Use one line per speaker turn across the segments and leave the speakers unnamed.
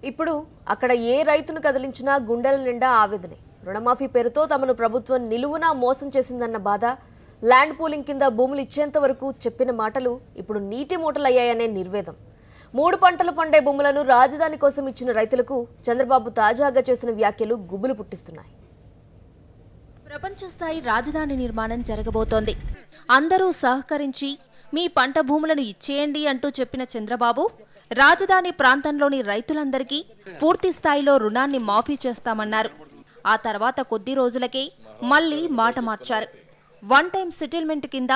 ఇప్పుడు అక్కడ ఏ రైతును కదిలించినా గుండెల నిండా ఆవేదనే. రుణమాఫీ పేరుతో తమను ప్రభుత్వం నిలువునా మోసం చేసిందన్న బాధ, ల్యాండ్ పూలింగ్ కింద భూములు ఇచ్చేంత వరకు చెప్పిన మాటలు ఇప్పుడు నీటి మూటలయ్యాయనే నిర్వేదం. 3 పంటలు పండే భూములను రాజధాని కోసం ఇచ్చిన రైతులకు చంద్రబాబు తాజాగా చేసిన వ్యాఖ్యలు గుబులు పుట్టిస్తున్నాయి.
ప్రపంచ స్థాయి రాజధాని నిర్మాణం జరగబోతోంది. అందరూ సహకరించి మీ పంట భూములను ఇచ్చేయండి అంటూ చెప్పిన చంద్రబాబు రాజధాని ప్రాంతంలోని రైతులందరికీ పూర్తి స్థాయిలో రుణాన్ని మాఫీ చేస్తామన్నారు. ఆ తర్వాత కొద్ది రోజులకే మళ్లీ మాట మార్చారు. 1 టైం సెటిల్మెంట్ కింద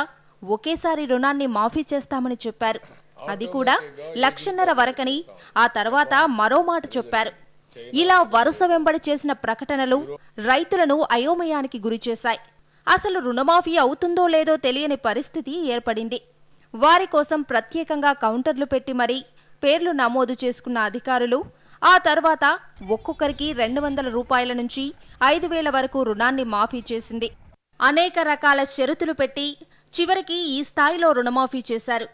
ఒకేసారి రుణాన్ని మాఫీ చేస్తామని చెప్పారు. అది కూడా 1.5 లక్షల వరకని ఆ తర్వాత మరో మాట చెప్పారు. ఇలా వరుస వెంబడి చేసిన ప్రకటనలు రైతులను అయోమయానికి గురిచేశాయి. అసలు రుణమాఫీ అవుతుందో లేదో తెలియని పరిస్థితి ఏర్పడింది. వారి కోసం ప్రత్యేకంగా కౌంటర్లు పెట్టి మరీ పేర్లు నమోదు చేసుకున్న అధికారులు ఆ తర్వాత ఒక్కొక్కరికి 200 రూపాయల నుంచి 5,000 వరకు రుణాన్ని మాఫీ చేసింది. అనేక రకాల షరతులు పెట్టి చివరికి ఈ స్థాయిలో రుణమాఫీ చేశారు.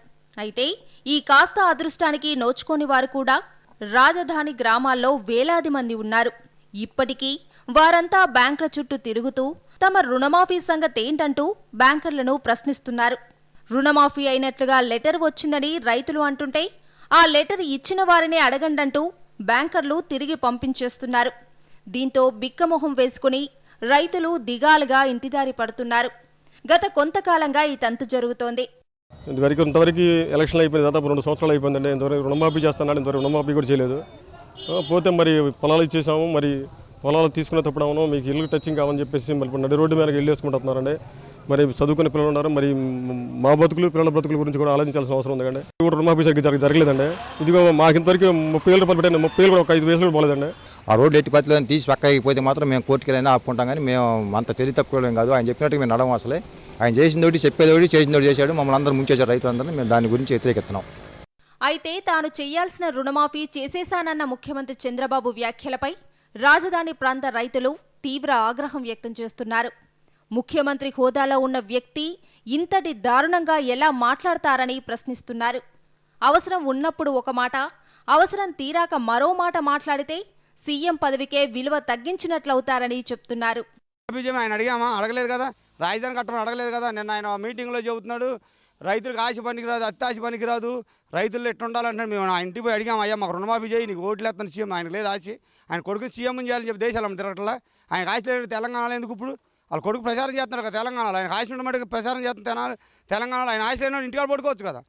అయితే ఈ కాస్త అదృష్టానికి నోచుకోని వారు కూడా రాజధాని గ్రామాల్లో వేలాది మంది ఉన్నారు. ఇప్పటికీ వారంతా బ్యాంకుల చుట్టూ తిరుగుతూ తమ రుణమాఫీ సంగతేంటంటూ బ్యాంకర్లను ప్రశ్నిస్తున్నారు. రుణమాఫీ అయినట్లుగా లెటర్ వచ్చిందని రైతులు అంటుంటే ఆ లెటర్ ఇచ్చిన వారినే అడగండంటూ బ్యాంకర్లు తిరిగి పంపించేస్తున్నారు. దీంతో బిక్కమొహం వేసుకుని రైతులు దిగాలుగా ఇంటిదారి పడుతున్నారు. గత కొంతకాలంగా ఈ తంతు జరుగుతోంది.
ఇంతవరకు ఎలక్షన్లు అయిపోయింది, దాదాపు 2 సంవత్సరాలు అయిపోయిందండి. ఇంతవరకు రుణమాఫీ చేస్తున్నాడు, ఇంతవరకు రుణమాఫీ కూడా చేయలేదు. పోతే మరి పొలాలు ఇచ్చేసాము, మరి పొలాలు తీసుకునేటప్పుడు అవును మీకు ఇల్లు టచింగ్ కావాలని చెప్పేసి మరి నడి రోడ్డు మీదకి ఇల్లు వేసుకుంటున్నారండి. మరి చదువుకునే పిల్లలు ఉన్నారు, మరి మా బతుకులు పిల్లల బతుకుల గురించి కూడా ఆలోచించాల్సిన అవసరం ఉంది కండి. ఇప్పుడు రుణమాఫీ జరగలేదండి. ఇదిగో మాకు ఇంతవరకు 30,000 రూపాయలు పెట్టండి, 30,000 కూడా ఒక 5 పైసలు పోలేదండి.
ఆ రోడ్డు ఎట్టి పత్తులను తీసి పక్కకి పోతే మాత్రం మేము కోర్టుకి వెళ్ళినా ఆపుకుంటాం, కానీ మేము అంత తెలివి తక్కువ కాదు. ఆయన చెప్పినట్టు మేము నడవం. అసలే ఆయన చేసిందోటి చెప్పేదోటి చేసిందోటి చేశాడు. మమ్మల్ని అందరూ ముంచేశారు, రైతులందరూ. మేము దాని గురించి వ్యతిరేకిస్తున్నాం.
అయితే తాను చేయాల్సిన రుణమాఫీ చేసేశానన్న ముఖ్యమంత్రి చంద్రబాబు వ్యాఖ్యలపై రాజధాని ప్రాంత రైతులు తీవ్ర ఆగ్రహం వ్యక్తం చేస్తున్నారు. ముఖ్యమంత్రి హోదాలో ఉన్న వ్యక్తి ఇంతటి దారుణంగా ఎలా మాట్లాడతారని ప్రశ్నిస్తున్నారు. అవసరం ఉన్నప్పుడు ఒక మాట, అవసరం తీరాక మరో మాట మాట్లాడితే సీఎం పదవికే విలువ తగ్గించినట్లవుతారని చెప్తున్నారు.
ఆయన అడిగామా? అడగలేదు కదా. రాజధాని కట్టమని అడగలేదు కదా. నిన్న ఆయన మీటింగ్లో చెబుతున్నాడు రైతులకు ఆశ పనికిరాదు, అత్యాశ పనికిరాదు, రైతుల్లో ఎట్టుండాలంటున్నాడు. మేము ఆయన ఇంటికి పోయి అడిగాము, అయ్యా మాకు రుణమాఫీ చేయి, నీకు ఓట్లు వేస్తాను సీఎం. ఆయనకు లేదు ఆశ. ఆయన కొడుకు సీఎం చేయాలని చెప్పి దేశాలు తిరగట్లా. ఆయనకు ఆశ లేదు. తెలంగాణలో ఎందుకు ఇప్పుడు వాళ్ళ కొడుకు ప్రచారం చేస్తున్నారు కదా తెలంగాణలో. ఆయన ఆశ ఉండమట్టి ప్రచారం చేస్తున్న తెలంగాణలో ఆయన ఆశ లేని ఇంటికాడ పడుకోవచ్చు కదా.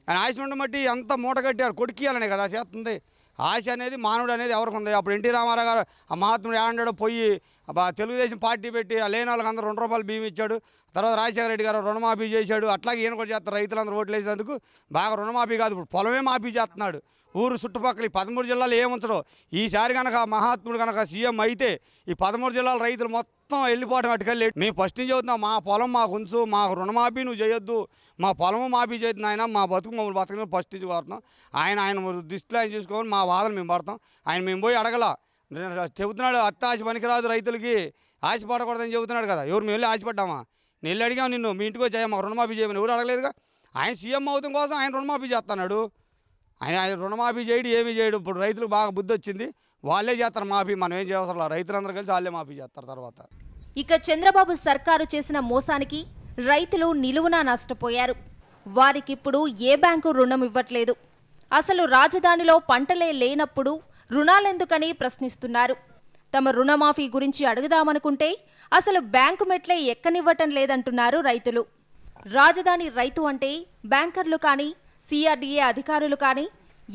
ఆయన ఆశ ఉండమట్టి అంత మూట కట్టారు, కొడుకు ఇవ్వాలనే కదా చేస్తుంది. ఆశ అనేది మానవుడు అనేది ఎవరికి ఉంది? అప్పుడు ఎన్టీ రామారావు గారు ఆ మహాత్ముడు ఏమంటాడో పోయి తెలుగుదేశం పార్టీ పెట్టి లేని వాళ్ళకి అందరూ 2 రూపాయలు బియ్యం ఇచ్చాడు. తర్వాత రాజశేఖర రెడ్డి గారు రుణమాఫీ చేశాడు. అట్లాగే ఈయన కూడా చేస్తారు. రైతులందరూ ఓట్లు వేసినందుకు బాగా రుణమాఫీ కాదు, ఇప్పుడు పొలమే మాఫీ చేస్తున్నాడు. ఊరు చుట్టుపక్కల ఈ 13 జిల్లాలు ఏముంచడో. ఈసారి కనుక మహాత్ముడు కనుక సీఎం అయితే ఈ 13 జిల్లాల రైతులు మొత్తం వెళ్ళిపోవడం అటుకెళ్ళి. మేము ఫస్ట్ నుంచి చెబుతున్నాం, మా పొలం మాకు ఉంచు, మాకు రుణమాఫీ నువ్వు చేయొద్దు, మా పొలము మాఫీ చేయొద్దు ఆయన, మా బతుకు మమ్మల్ని బతుకుని ఫస్ట్ నుంచి కోరుతున్నాం. ఆయన దృష్టిలో ఆయన చూసుకొని మా వాదన మేము పడతాం. ఆయన మేము పోయి అడగల చెబుతున్నాడు. ఆశ పనికిరాదు, రైతులకి ఆశ పడకూడదని చెబుతున్నాడు కదా. ఎవరు మేము వెళ్ళి ఆశపడ్డామా? నేను వెళ్ళి అడిగాము నిన్ను, మీ ఇంటికి వచ్చాయా మాకు రుణమాఫీ చేయమని. ఎవరు అడగలేదుగా. ఆయన సీఎం అవుతాం కోసం ఆయన రుణమాఫీ చేస్తున్నాడు. ఆయన రుణమాఫీ చేయడు, ఏమీ చేయడు. ఇప్పుడు రైతులకు బాగా బుద్ధి వచ్చింది, వాళ్ళే చేస్తారు మాఫీ. మనం ఏం చేయవసరం లేదు, రైతులందరూ కలిసి వాళ్ళే మాఫీ చేస్తారు తర్వాత.
ఇక చంద్రబాబు సర్కారు చేసిన మోసానికి రైతులు నిలువునా నష్టపోయారు. వారికిప్పుడు ఏ బ్యాంకు రుణం ఇవ్వట్లేదు. అసలు రాజధానిలో పంటలే లేనప్పుడు రుణాలెందుకని ప్రశ్నిస్తున్నారు. తమ రుణమాఫీ గురించి అడుగుదామనుకుంటే అసలు బ్యాంకు మెట్లే ఎక్కనివ్వటం లేదంటున్నారు రైతులు. రాజధాని రైతు అంటే బ్యాంకర్లు కానీ, సిఆర్డీఏ అధికారులు కానీ,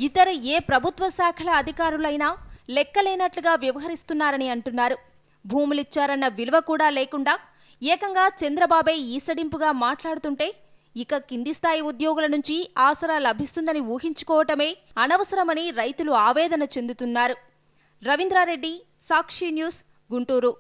ఇతర ఏ ప్రభుత్వ శాఖల అధికారులైనా లెక్కలేనట్లుగా వ్యవహరిస్తున్నారని అంటున్నారు. భూములిచ్చారన్న విలువ కూడా లేకుండా ఏకంగా చంద్రబాబే ఈసడింపుగా మాట్లాడుతుంటే ఇక కింది స్థాయి ఉద్యోగుల నుంచి ఆసరా లభిస్తుందని ఊహించుకోవటమే అనవసరమని రైతులు ఆవేదన చెందుతున్నారు. రవీంద్రారెడ్డి, సాక్షి న్యూస్, గుంటూరు.